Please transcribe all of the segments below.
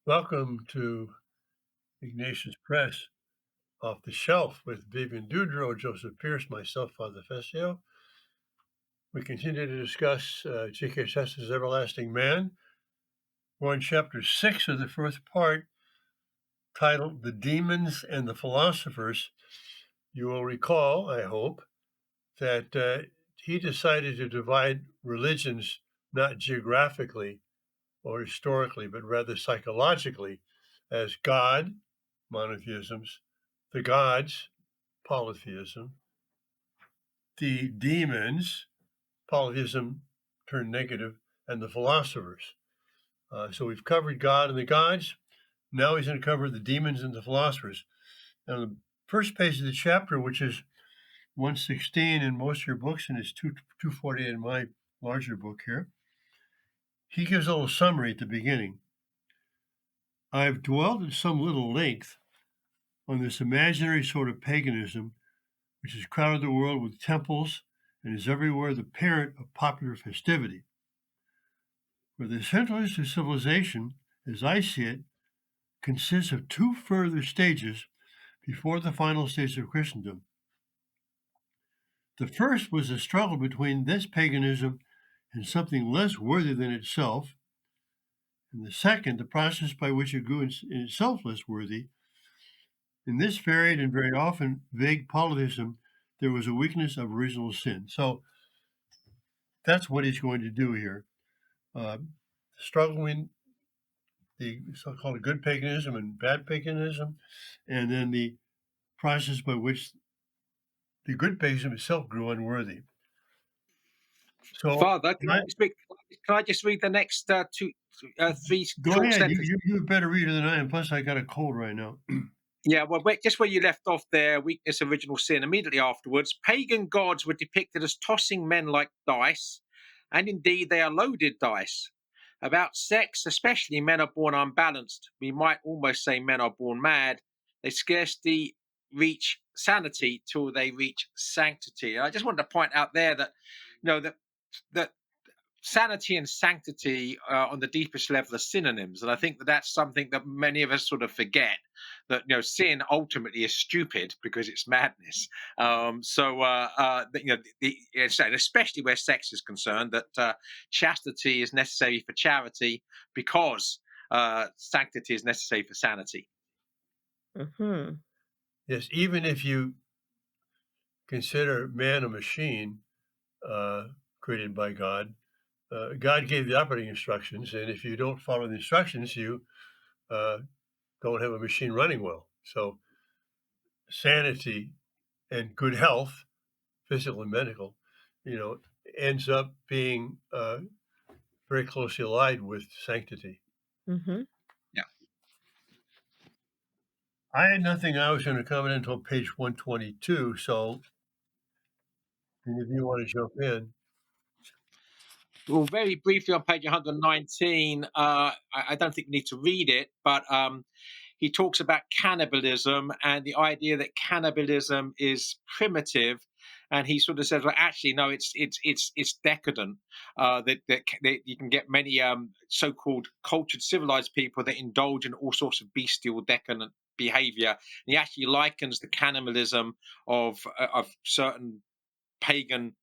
Welcome to Ignatius Press Off the Shelf with Vivian Dudrow, Joseph Pierce, myself, Father Fessio. We continue to discuss G.K. Chesterton's Everlasting Man. We're on chapter 6 of the first part, titled The Demons and the Philosophers. You will recall, I hope, that he decided to divide religions not geographically or historically, but rather psychologically, as God, monotheisms, the gods, polytheism, the demons, polytheism turned negative, and the philosophers. So we've covered God and the gods. Now he's going to cover the demons and the philosophers. Now, the first page of the chapter, which is 116 in most of your books, and is 248 in my larger book here, he gives a little summary at the beginning. I've dwelt at some little length on this imaginary sort of paganism which has crowded the world with temples and is everywhere the parent of popular festivity. For the centralist of civilization, as I see it, consists of two further stages before the final stage of Christendom. The first was a struggle between this paganism and something less worthy than itself, and the second, the process by which it grew in itself less worthy. In this varied and very often vague polytheism, there was a weakness of original sin. So that's what he's going to do here. Struggling the so-called good paganism and bad paganism, and then the process by which the good paganism itself grew unworthy. So, Father, can I just read the next three go short ahead. sentences? You're a better reader than I am. Plus, I got a cold right now. Yeah, well, just where you left off there, weakness, original sin. Immediately afterwards, pagan gods were depicted as tossing men like dice, and indeed they are loaded dice. About sex, especially men are born unbalanced. We might almost say men are born mad. They scarcely reach sanity till they reach sanctity. And I just wanted to point out there that, that sanity and sanctity on the deepest level are synonyms, and I think that that's something that many of us sort of forget, that sin ultimately is stupid because it's madness. And especially where sex is concerned, that chastity is necessary for charity because sanctity is necessary for sanity. Mm-hmm. Yes, even if you consider man a machine created by God, God gave the operating instructions, and if you don't follow the instructions, you don't have a machine running well. So sanity and good health, physical and medical, ends up being very closely allied with sanctity. Mm-hmm. Yeah. I had nothing I was going to comment until page 122. So, if you want to jump in, Well, very briefly on page 119, I don't think you need to read it, but he talks about cannibalism and the idea that cannibalism is primitive, and he sort of says, "Well, actually, no, it's decadent. That you can get many so-called cultured, civilized people that indulge in all sorts of bestial, decadent behavior." And he actually likens the cannibalism of certain pagan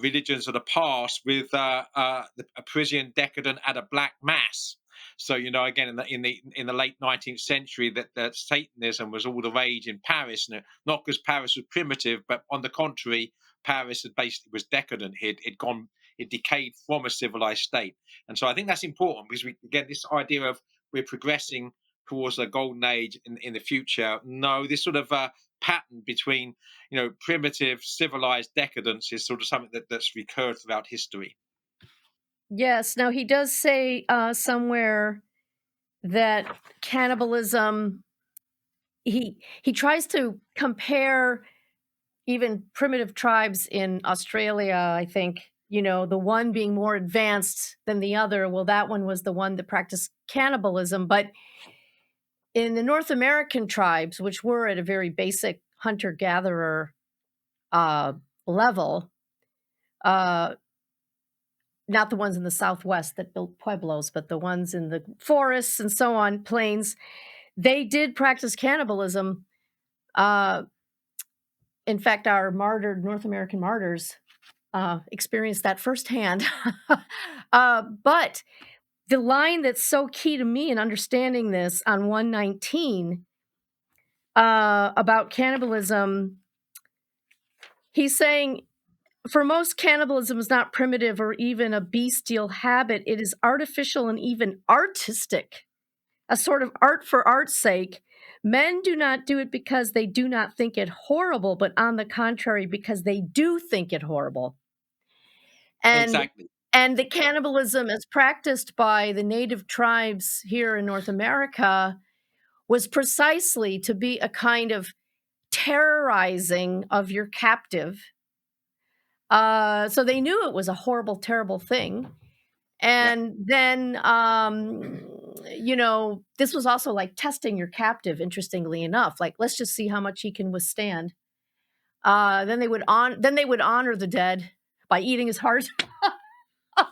religions of the past with a Parisian decadent at a black mass. So again, in the late 19th century, that Satanism was all the rage in Paris, and not because Paris was primitive, but on the contrary, Paris had basically was decadent. It decayed from a civilized state, and so I think that's important because we get this idea of we're progressing towards a golden age in the future. No, this sort of pattern between primitive civilized decadence is sort of something that's recurred throughout history. Yes. Now he does say somewhere that cannibalism. He tries to compare even primitive tribes in Australia. I think the one being more advanced than the other. Well, that one was the one that practiced cannibalism, but in the North American tribes, which were at a very basic hunter-gatherer level, uh, not the ones in the Southwest that built pueblos, but the ones in the forests and so on, plains, they did practice cannibalism. Uh, in fact, our martyred North American martyrs experienced that firsthand. But the line that's so key to me in understanding this on 119 about cannibalism, he's saying, for most, cannibalism is not primitive or even a bestial habit. It is artificial and even artistic, a sort of art for art's sake. Men do not do it because they do not think it horrible, but on the contrary, because they do think it horrible. And Exactly. and the cannibalism as practiced by the native tribes here in North America was precisely to be a kind of terrorizing of your captive. So they knew it was a horrible, terrible thing. And then, this was also like testing your captive, interestingly enough. Like, let's just see how much he can withstand. Then they would honor the dead by eating his heart.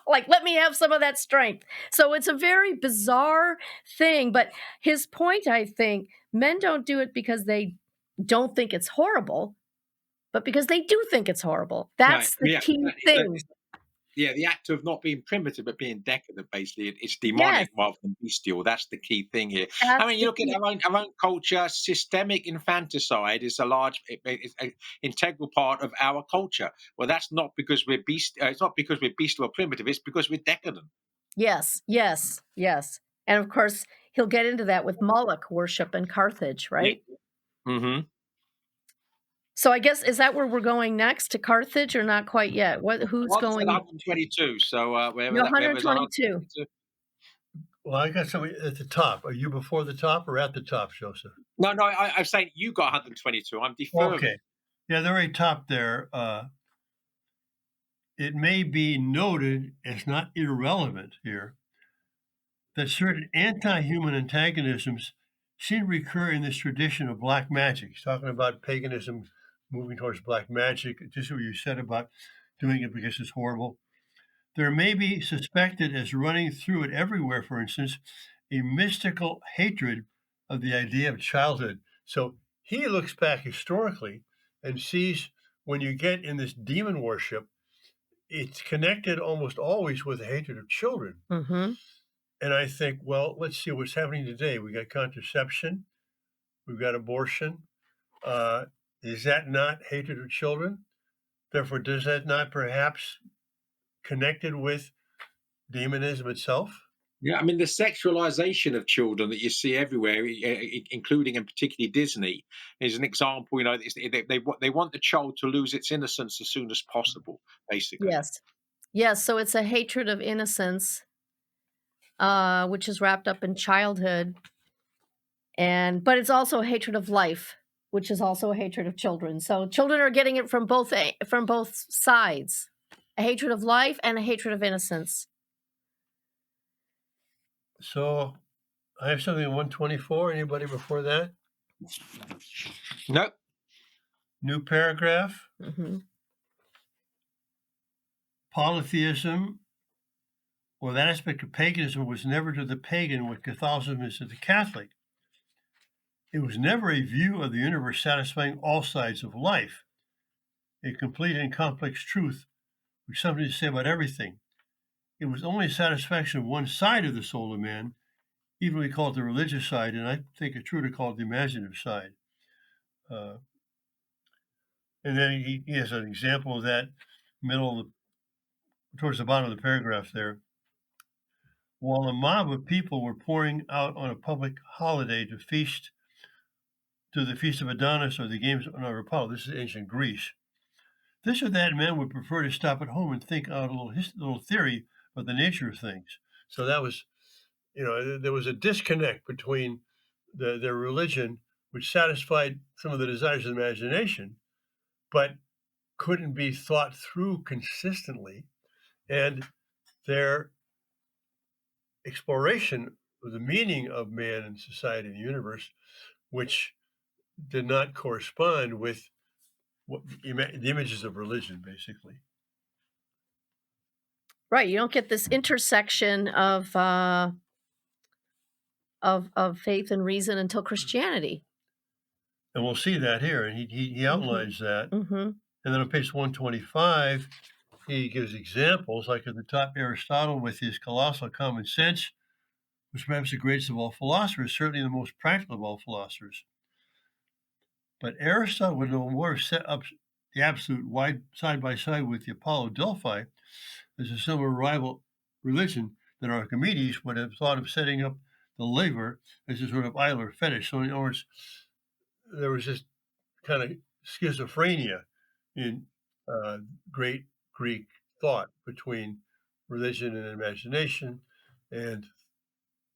Like, let me have some of that strength. So it's a very bizarre thing. But his point, I think, men don't do it because they don't think it's horrible, but because they do think it's horrible. Right. That's the Yeah. key thing. Yeah, the act of not being primitive but being decadent, basically, it's Yes, demonic rather than bestial. That's the key thing here. I that's mean, you the look at key. our own culture. Systemic infanticide is a large, it's an integral part of our culture. Well, that's not because we're it's not because we're bestial or primitive. It's because we're decadent. Yes, yes, yes. And of course, he'll get into that with Moloch worship in Carthage, Yeah. right? Hmm. So I guess, is that where we're going next, to Carthage, or not quite yet? Who's Well, I said going? 122. So You're wherever's on 122. 122. Well, I got somebody at the top. Are you before the top or at the top, Joseph? No, no, I'm saying you got 122. I'm deferring. Okay. Yeah, the very top there. It may be noted as not irrelevant here that certain anti-human antagonisms seem to recur in this tradition of black magic. He's talking about paganism moving towards black magic, just what you said about doing it because it's horrible. There may be suspected as running through it everywhere, for instance, a mystical hatred of the idea of childhood. So he looks back historically and sees when you get in this demon worship, it's connected almost always with the hatred of children. Mhm. And I think, well, let's see what's happening today. We got contraception, we've got abortion. Uh, is that not hatred of children? Therefore, does that not perhaps connected with demonism itself? Yeah, I mean the sexualization of children that you see everywhere, including and particularly Disney, is an example. You know, they want the child to lose its innocence as soon as possible, basically. Yes. Yes, so it's a hatred of innocence, which is wrapped up in childhood, but it's also a hatred of life, which is also a hatred of children. So children are getting it from both sides. A hatred of life and a hatred of innocence. So I have something in 124. Anybody before that? No, New paragraph. Mhm. Polytheism, or that aspect of paganism, was never to the pagan what Catholicism is to the Catholic. It was never a view of the universe satisfying all sides of life, a complete and complex truth with something to say about everything. It was only a satisfaction of one side of the soul of man, even we call it the religious side, and I think it's true to call it the imaginative side. Uh, and then he has an example of that towards the bottom of the paragraph there. While a mob of people were pouring out on a public holiday to the feast of Adonis or the games on Apollo, this is ancient Greece. This or that man would prefer to stop at home and think out a little theory about the nature of things. So that was, there was a disconnect between their religion, which satisfied some of the desires of the imagination, but couldn't be thought through consistently, and their exploration of the meaning of man and society and the universe, which did not correspond with the images of religion, basically. Right, you don't get this intersection of faith and reason until Christianity. And we'll see that here, and he outlines that. Mhm. And then on page 125, he gives examples, like at the top, Aristotle with his colossal common sense, was perhaps the greatest of all philosophers, certainly the most practical of all philosophers. But Aristotle would no more set up the absolute wide side by side with the Apollo Delphi as a similar rival religion than Archimedes would have thought of setting up the laver as a sort of idol or fetish. So in other words, there was this kind of schizophrenia in great Greek thought between religion and imagination and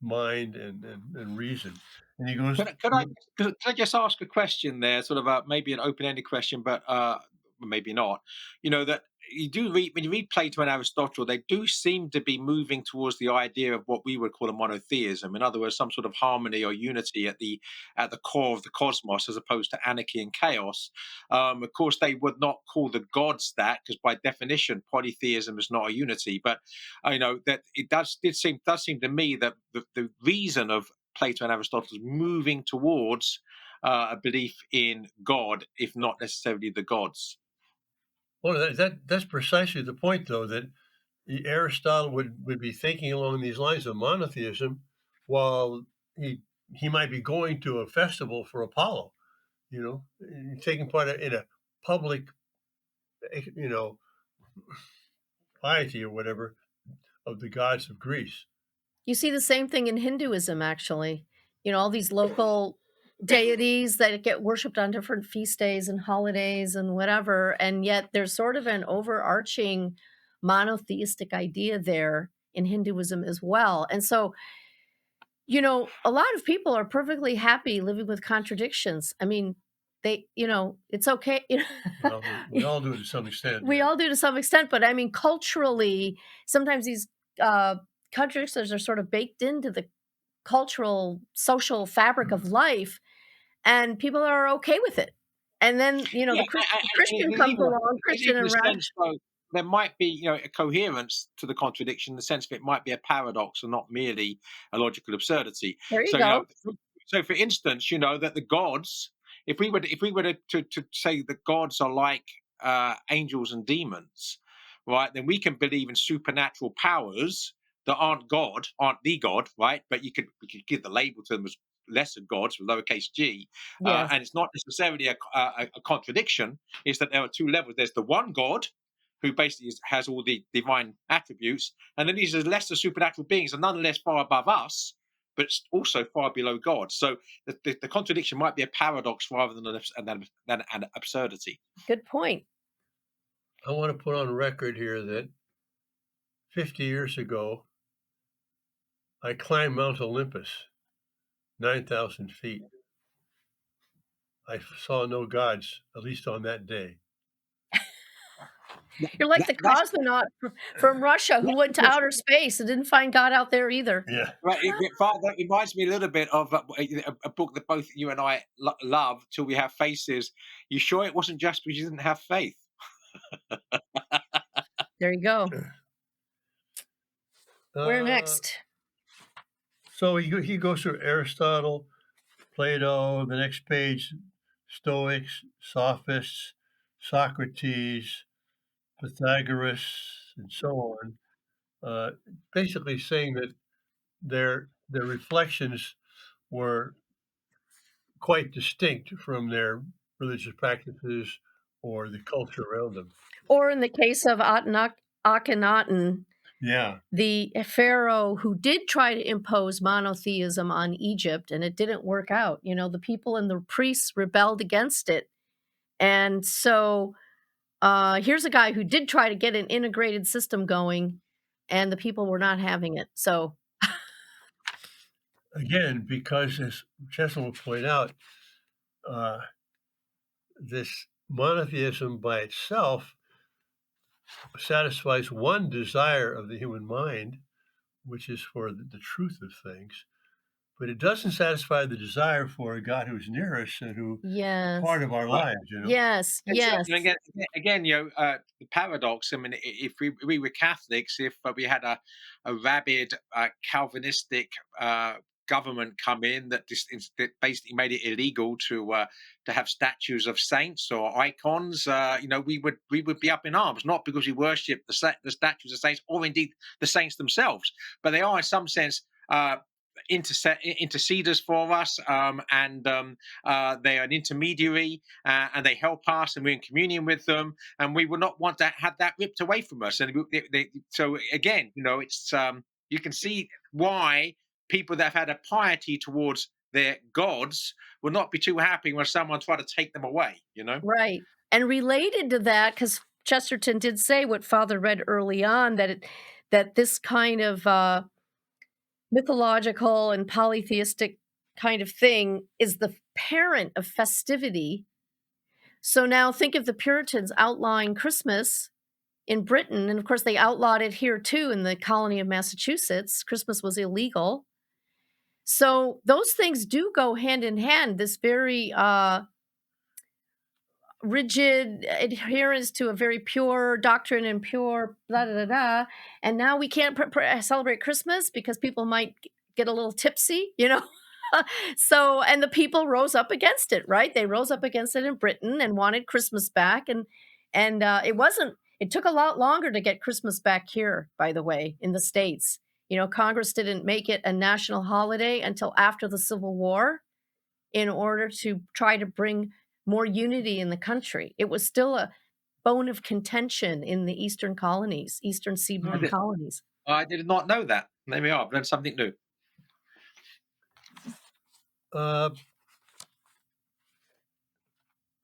mind and reason. And he goes, Could I just ask a question there, sort of maybe an open-ended question, but maybe not. You know that you do read when you read Plato and Aristotle, they do seem to be moving towards the idea of what we would call a monotheism. In other words, some sort of harmony or unity at the core of the cosmos, as opposed to anarchy and chaos. Of course, they would not call the gods that, because by definition, polytheism is not a unity. But I know that it does seem to me that the reason of Plato and Aristotle moving towards a belief in God, if not necessarily the gods. well, that's precisely the point, though, that Aristotle would be thinking along these lines of monotheism, while he might be going to a festival for Apollo, taking part in a public, you know, piety or whatever of the gods of Greece. You see the same thing in Hinduism, actually. All these local deities that get worshipped on different feast days and holidays and whatever, and yet there's sort of an overarching monotheistic idea there in Hinduism as well. And so, a lot of people are perfectly happy living with contradictions. I mean, it's okay. Well, we all do it to some extent. We Yeah. all do to some extent, but I mean, culturally, sometimes these uh, contradictions are sort of baked into the cultural, social fabric of life, and people are okay with it. And then, Yeah, the Christian there's comes even along, Christian a and Raj. sense though there might be a coherence to the contradiction in the sense that it might be a paradox and not merely a logical absurdity. There you So go. so for instance, that the gods, if we were to say the gods are like angels and demons, right? Then we can believe in supernatural powers that aren't the God, right? But we could give the label to them as lesser gods with lowercase g, Yes. and it's not necessarily a contradiction. It's that there are two levels. There's the one God who basically has all the divine attributes, and then these are lesser supernatural beings, and nonetheless far above us, but also far below God. So the contradiction might be a paradox rather than an absurdity. Good point. I want to put on record here that 50 years ago, I climbed Mount Olympus, 9,000 feet. I saw no gods, at least on that day. You're like the That's cosmonaut from Russia who went to outer space and didn't find God out there either. Yeah. right. That reminds me a little bit of a book that both you and I love, Till We Have Faces. You sure it wasn't just because you didn't have faith? There you go. Where Uh, next? So he goes through Aristotle, Plato, the next page, Stoics, Sophists, Socrates, Pythagoras, and so on. Basically saying that their reflections were quite distinct from their religious practices or the culture around them. Or in the case of Akhenaten, Yeah. the pharaoh who did try to impose monotheism on Egypt, and it didn't work out. The people and the priests rebelled against it. And so here's a guy who did try to get an integrated system going, and the people were not having it. So, Again, because as Chesterton will point out, uh, this monotheism by itself satisfies one desire of the human mind, which is for the truth of things. but it doesn't satisfy the desire for a God who's near us and who Yes. part of our Right. lives, you know? Yes, And so, yes. and again, the paradox. I mean, if we were Catholics, if we had a rabid Calvinistic government come in that basically made it illegal to have statues of saints or icons, we would be up in arms, not because we worship the statues of saints or indeed the saints themselves, but they are in some sense. Interceders for us, and they are an intermediary, and they help us, and we're in communion with them, and we would not want to have that ripped away from us. And so again, it's you can see why people that have had a piety towards their gods will not be too happy when someone try to take them away. Right. And related to that, because Chesterton did say what Father read early on, that this kind of mythological and polytheistic kind of thing is the parent of festivity. So now think of the Puritans outlawing Christmas in Britain, and of course they outlawed it here too in the colony of Massachusetts. Christmas was illegal. So those things do go hand in hand. This very rigid adherence to a very pure doctrine and pure blah da da da. And now we can't celebrate Christmas because people might get a little tipsy, you know. So, and the people rose up against it, right? They rose up against it in Britain and wanted Christmas back, and it wasn't. It took a lot longer to get Christmas back here, by the way, in the States. You know, Congress didn't make it a national holiday until after the Civil War in order to try to bring more unity in the country. It was still a bone of contention in the eastern colonies, eastern I seaboard did, colonies. I did not know that. There we are. I've learned something new. Uh,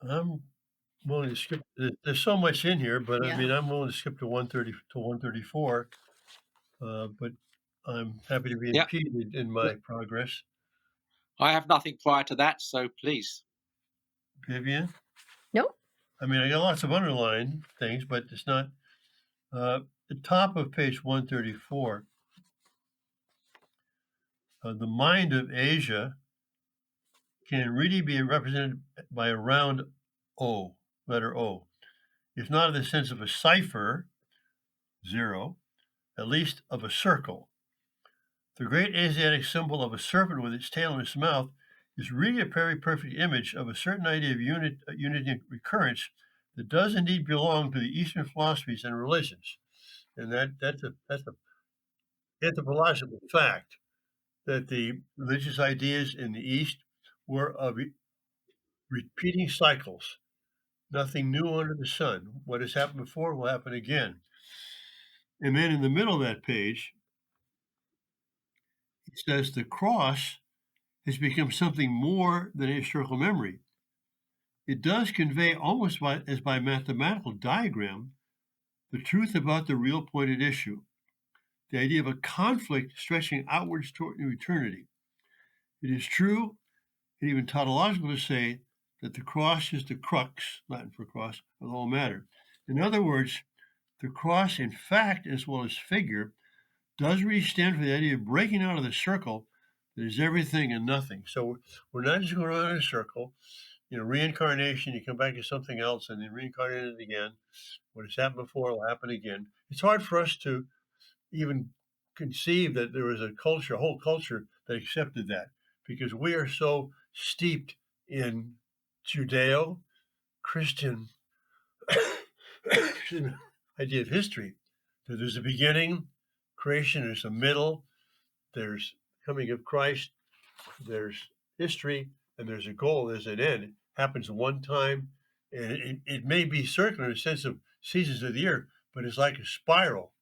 I'm willing to skip. There's so much in here, but I Yeah. mean, I'm willing to skip to 130 to 134. But I'm happy to be Yeah, impeded in my progress. I have nothing prior to that, so please. Vivian, Nope. I mean, I got lots of underlined things, but it's not. The top of page 134, the mind of Asia can really be represented by a round O, letter O, if not in the sense of a cipher, 0, at least of a circle. The great Asiatic symbol of a serpent with its tail in its mouth is really a very perfect image of a certain idea of unity and recurrence that does indeed belong to the Eastern philosophies and religions. And that's a anthropological fact that the religious ideas in the East were of repeating cycles, nothing new under the sun. What has happened before will happen again. And then in the middle of that page, it says the cross has become something more than a historical memory. It does convey almost as by mathematical diagram the truth about the real point at issue, the idea of a conflict stretching outwards toward eternity. It is true and even tautological to say that the cross is the crux, Latin for cross, of the whole matter. In other words, the cross, in fact, as well as figure, does really stand for the idea of breaking out of the circle that is everything and nothing. So we're not just going around in a circle. You know, reincarnation, you come back to something else and then reincarnate it again. What has happened before will happen again. It's hard for us to even conceive that there was a culture, a whole culture that accepted that because we are so steeped in Judeo Christian idea of history that there's a beginning, creation, there's a middle, there's coming of Christ, there's history, and there's a goal, there's an end. It happens one time, and it may be circular in the sense of seasons of the year, but it's like a spiral.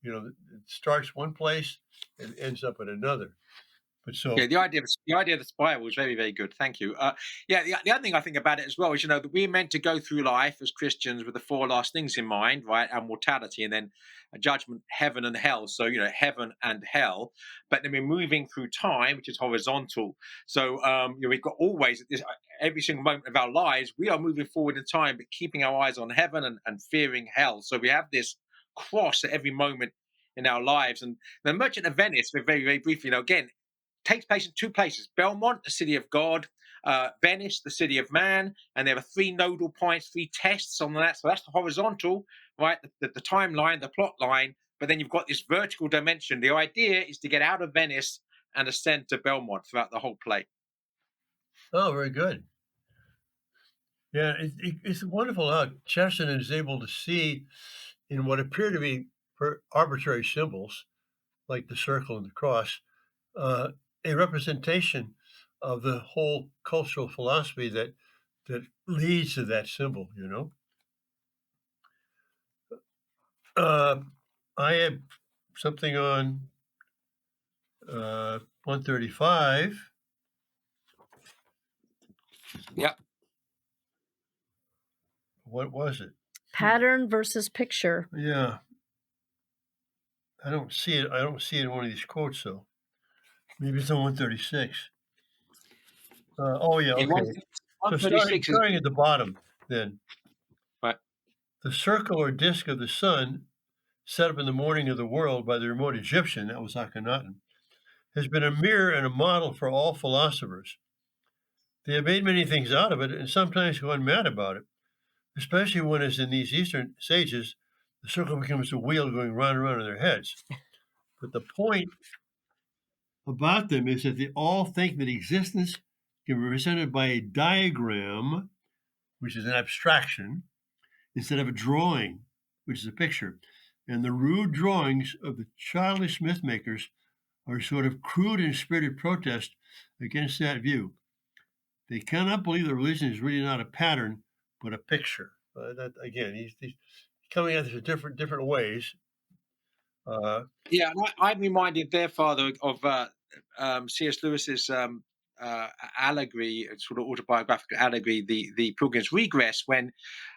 You know, it starts one place and ends up at another. But Yeah, so, the idea of the spiral was very, very good. Thank you. Yeah, the other thing I think about it as well is that we're meant to go through life as Christians with the four last things in mind, right? Our mortality, and then a judgment, heaven and hell. So heaven and hell. But then we're moving through time, which is horizontal. So we've got always every single moment of our lives, we are moving forward in time, but keeping our eyes on heaven and fearing hell. So we have this cross at every moment in our lives. And the Merchant of Venice, very, very briefly, again, takes place in two places: Belmont, the city of God; Venice, the city of man. And there are three nodal points, three tests on that. So that's the horizontal, right? The timeline, the plot line. But then you've got this vertical dimension. The idea is to get out of Venice and ascend to Belmont throughout the whole play. Oh, very good. Yeah, it's wonderful how Chesterton is able to see in what appear to be arbitrary symbols, like the circle and the cross, a representation of the whole cultural philosophy that leads to that symbol. I have something on 135. Yep. What was it? Pattern versus picture. Yeah. I don't see it. I don't see it in one of these quotes, though. Maybe it's on 136. Oh, yeah. In Okay. So 136 is starting at the bottom, then right. the circle or disk of the sun, set up in the morning of the world by the remote Egyptian, that was Akhenaten, has been a mirror and a model for all philosophers. They have made many things out of it and sometimes gone mad about it, especially when, as in these Eastern sages, the circle becomes a wheel going round and round in their heads. But the point about them is that they all think that existence can be represented by a diagram, which is an abstraction, instead of a drawing, which is a picture. And the rude drawings of the childish myth makers are a sort of crude and spirited protest against that view. They cannot believe that religion is really not a pattern, but a picture. That again, he's coming at this in different ways. Yeah, I'm reminded there, Father, of C.S. Lewis's allegory, sort of autobiographical allegory, the Pilgrim's Regress, when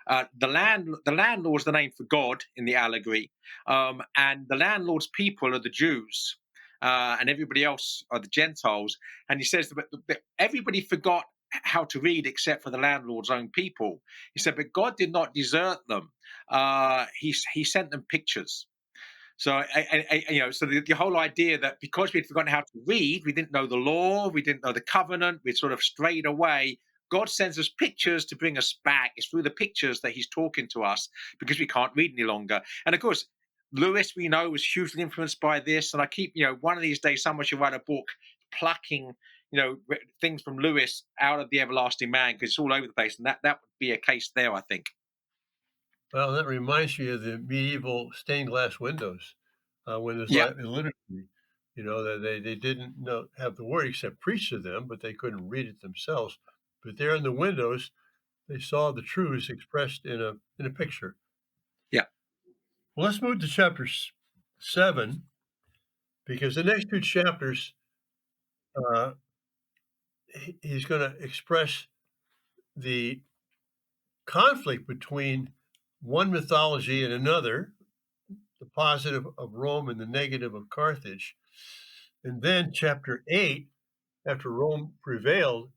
the landlord's the name for God in the allegory, and the landlord's people are the Jews, and everybody else are the Gentiles. And he says that everybody forgot how to read except for the landlord's own people. He said, but God did not desert them. He sent them pictures. So, so the whole idea that because we'd forgotten how to read, we didn't know the law, we didn't know the covenant, we'd sort of strayed away. God sends us pictures to bring us back. It's through the pictures that he's talking to us because we can't read any longer. And of course, Lewis, we know, was hugely influenced by this. And I keep, one of these days, someone should write a book plucking, things from Lewis out of the Everlasting Man, because it's all over the place. And that would be a case there, I think. Well, that reminds me of the medieval stained glass windows when there's Yeah. illiteracy. That they didn't have the word except preach to them, but they couldn't read it themselves. But there in the windows, they saw the truths expressed in a picture. Yeah. Well, let's move to chapter 7, because the next two chapters, he's going to express the conflict between one mythology and another, the positive of Rome and the negative of Carthage. And then chapter 8, after Rome prevailed,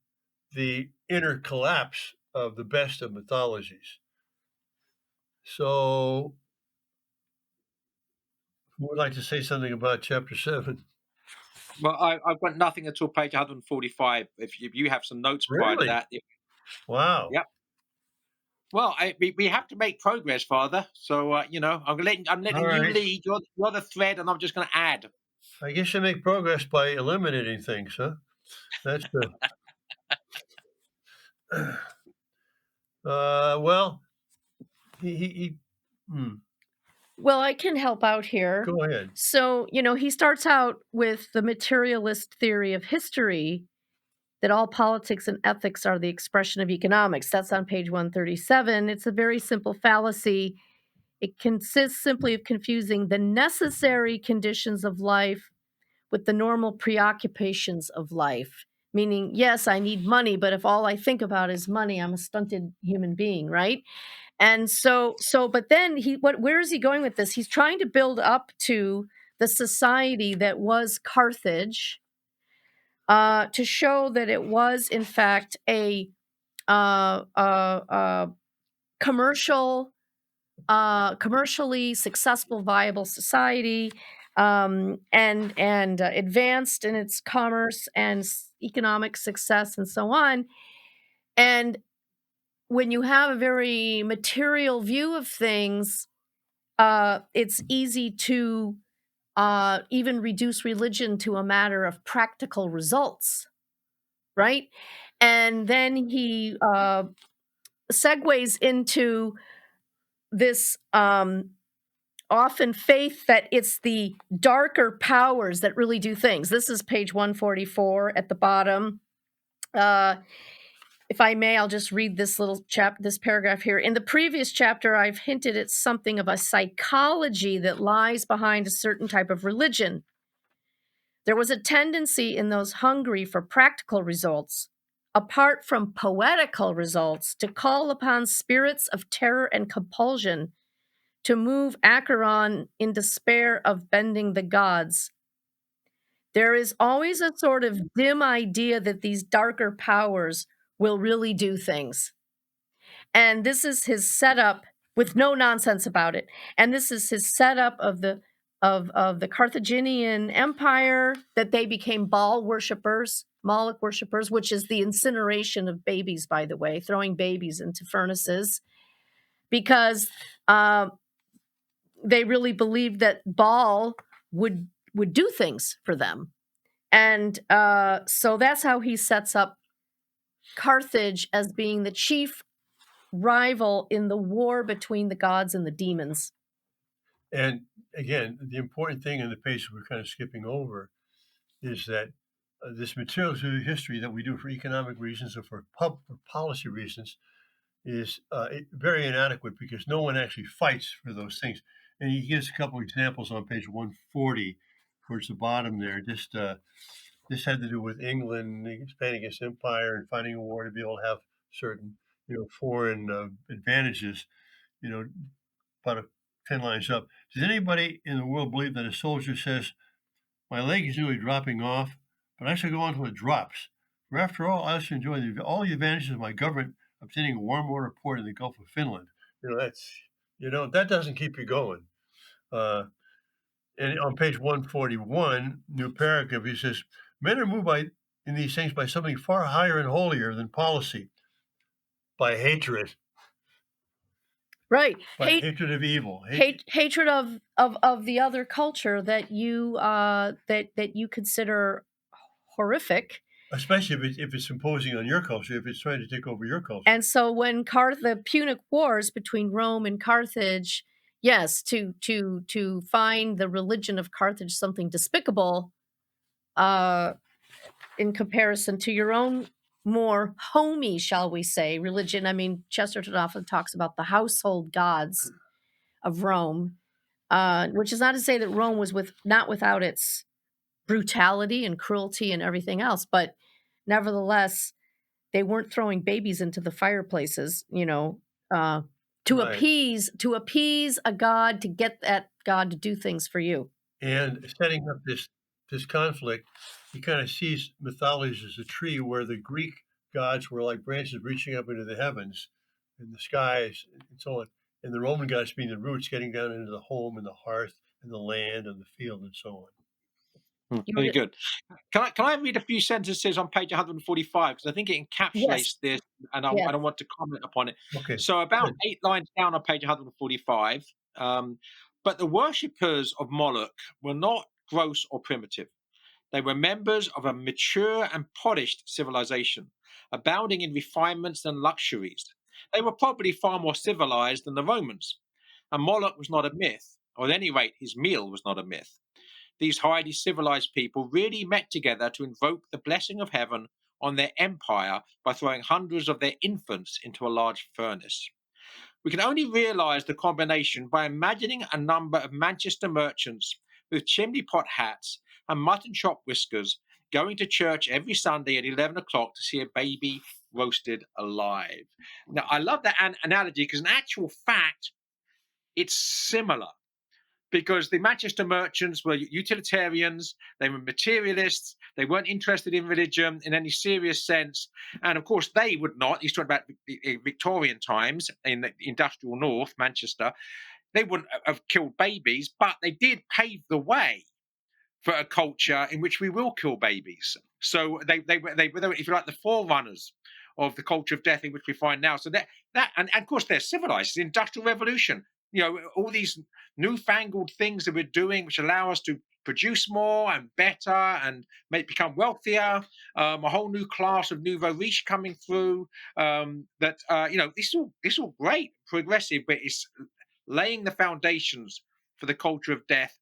the inner collapse of the best of mythologies. So, who would like to say something about chapter 7? Well, I've got nothing until page 145. If you have some notes prior to Really? that. Wow. Yep. Well, we have to make progress, Father. So I'm letting All you right. lead. You're the thread, and I'm just going to add. I guess you make progress by eliminating things, huh? That's the. Well, he Well, I can help out here. go ahead. So, he starts out with the materialist theory of history that all politics and ethics are the expression of economics. That's on page 137. It's a very simple fallacy. It consists simply of confusing the necessary conditions of life with the normal preoccupations of life. Meaning, yes, I need money, but if all I think about is money, I'm a stunted human being, right? And but then where is he going with this? He's trying to build up to the society that was Carthage, to show that it was in fact a commercially successful, viable society. and advanced in its commerce and economic success and so on. And when you have a very material view of things, it's easy to even reduce religion to a matter of practical results, right? And then he segues into this often faith that it's the darker powers that really do things. This is page 144 at the bottom. If I may, I'll just read this this paragraph here. In the previous chapter, I've hinted at something of a psychology that lies behind a certain type of religion. There was a tendency in those hungry for practical results, apart from poetical results, to call upon spirits of terror and compulsion to move Acheron in despair of bending the gods. There is always a sort of dim idea that these darker powers will really do things. And this is his setup with no nonsense about it. And this is his setup of the Carthaginian Empire, that they became Baal worshippers, Moloch worshippers, which is the incineration of babies, by the way, throwing babies into furnaces, because they really believed that Baal would do things for them. And so that's how he sets up Carthage as being the chief rival in the war between the gods and the demons. And again, the important thing in the page we're kind of skipping over is that this material through history that we do for economic reasons or for policy reasons is very inadequate, because no one actually fights for those things. And he gives a couple examples on page 140 towards the bottom there. This had to do with England expanding its empire and fighting a war to be able to have certain, foreign advantages, about 10 lines up. Does anybody in the world believe that a soldier says, "My leg is nearly dropping off, but I shall go on till it drops. For after all, I shall enjoy all the advantages of my government obtaining a warm water port in the Gulf of Finland." That doesn't keep you going. And on page 141, new paragraph, he says, "Men are moved in these things by something far higher and holier than policy, by hatred." Right. Hatred of evil. Hatred of the other culture that you that you consider horrific. Especially if it's imposing on your culture, if it's trying to take over your culture. And so when the Punic Wars between Rome and Carthage, yes, to find the religion of Carthage something despicable, in comparison to your own more homey, shall we say, religion. I mean, Chesterton often talks about the household gods of Rome, which is not to say that Rome was not without its brutality and cruelty and everything else, but nevertheless, they weren't throwing babies into the fireplaces, to Right. appease a god, to get that god to do things for you. And setting up this conflict, he kind of sees mythologies as a tree where the Greek gods were like branches reaching up into the heavens and the skies and so on, and the Roman gods being the roots getting down into the home and the hearth and the land and the field and so on. Very good. Can I read a few sentences on page 145, because I think it encapsulates this, and I don't want to comment upon it. Okay. So about 8 lines down on page 145, but the worshippers of Moloch were not gross or primitive. They were members of a mature and polished civilization, abounding in refinements and luxuries. They were probably far more civilized than the Romans, and Moloch was not a myth, or at any rate, his meal was not a myth. These highly civilized people really met together to invoke the blessing of heaven on their empire by throwing hundreds of their infants into a large furnace. We can only realize the combination by imagining a number of Manchester merchants with chimney pot hats and mutton chop whiskers going to church every Sunday at 11 o'clock to see a baby roasted alive. Now, I love that analogy, because in actual fact, it's similar. Because the Manchester merchants were utilitarians, they were materialists, they weren't interested in religion in any serious sense. And of course, they would not, he's talking about Victorian times in the industrial north, Manchester, they wouldn't have killed babies, but they did pave the way for a culture in which we will kill babies. So they were, if you like, the forerunners of the culture of death in which we find now. So and of course they're civilized. The Industrial Revolution, all these newfangled things that we're doing, which allow us to produce more and better and become wealthier. A whole new class of nouveau riche coming through. This is all great, progressive, but it's laying the foundations for the culture of death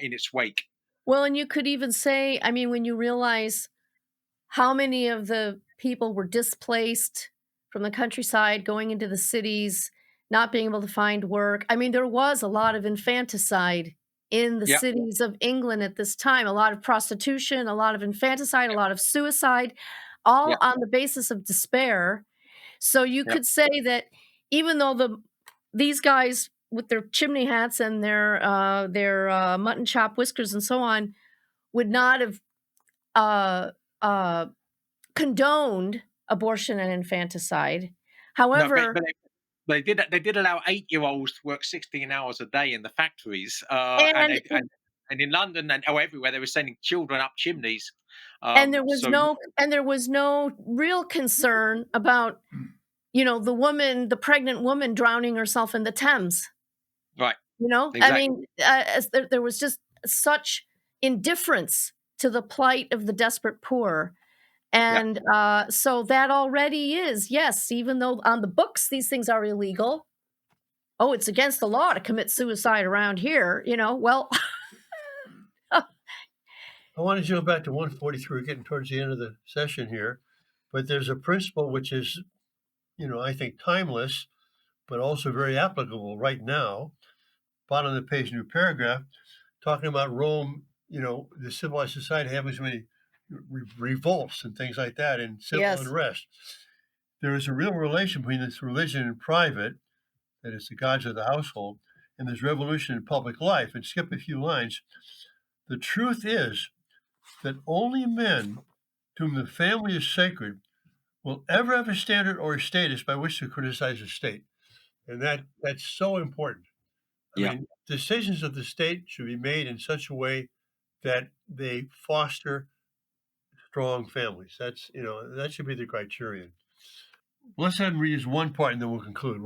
in its wake. Well, and you could even say, I mean, when you realize how many of the people were displaced from the countryside going into the cities, not being able to find work. I mean, there was a lot of infanticide in the Yeah, cities of England at this time, a lot of prostitution, a lot of infanticide, a yeah, lot of suicide, all yeah, on the basis of despair. So you yeah. could say that even though these guys with their chimney hats and their mutton chop whiskers and so on would not have uh, uh, condoned abortion and infanticide. No, but, However, but they did allow 8-year-olds to work 16 hours a day in the factories, and and they and in London and everywhere they were sending children up chimneys. and there was So no real concern about, the pregnant woman drowning herself in the Thames. right, I exactly. mean, as there was just such indifference to the plight of the desperate poor. Yeah, And so that already is, yes, even though on the books these things are illegal. Oh, it's against the law to commit suicide around here, well, I want to jump back to 143. We're getting towards the end of the session here, but there's a principle which is, I think timeless, but also very applicable right now. Bottom of the page, new paragraph, talking about Rome, the civilized society having so many revolts and things like that and civil yes. unrest. There is a real relation between this religion in private, that is the gods of the household, and this revolution in public life. And skip a few lines. The truth is that only men to whom the family is sacred will ever have a standard or a status by which to criticize the state. And that's so important. I yeah, mean, decisions of the state should be made in such a way that they foster strong families. That should be the criterion. Let's have him read just one part and then we'll conclude.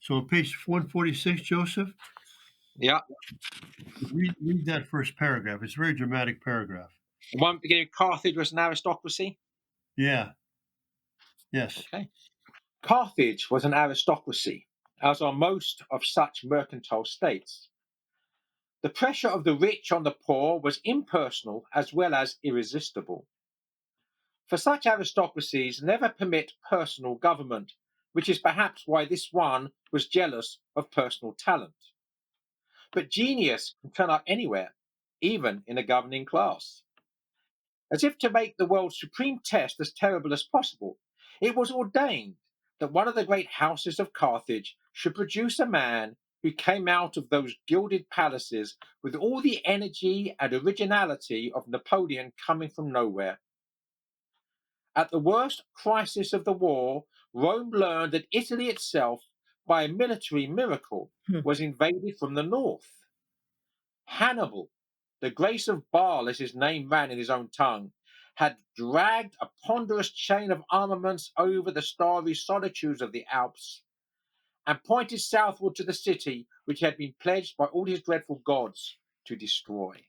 So on page 146, Joseph, yeah. read that first paragraph. It's a very dramatic paragraph. The one beginning, Carthage was an aristocracy. Yeah. Yes. Okay. Carthage was an aristocracy, as are most of such mercantile states. The pressure of the rich on the poor was impersonal as well as irresistible. For such aristocracies never permit personal government, which is perhaps why this one was jealous of personal talent. But genius can turn up anywhere, even in a governing class. As if to make the world's supreme test as terrible as possible, it was ordained that one of the great houses of Carthage should produce a man who came out of those gilded palaces with all the energy and originality of Napoleon coming from nowhere. At the worst crisis of the war, Rome learned that Italy itself, by a military miracle, Hmm. was invaded from the north. Hannibal, the grace of Baal as his name ran in his own tongue, had dragged a ponderous chain of armaments over the starry solitudes of the Alps and pointed southward to the city which had been pledged by all his dreadful gods to destroy.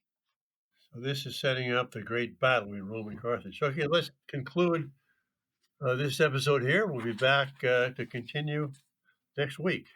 So this is setting up the great battle in Rome and Carthage. Okay, let's conclude this episode here. We'll be back to continue next week.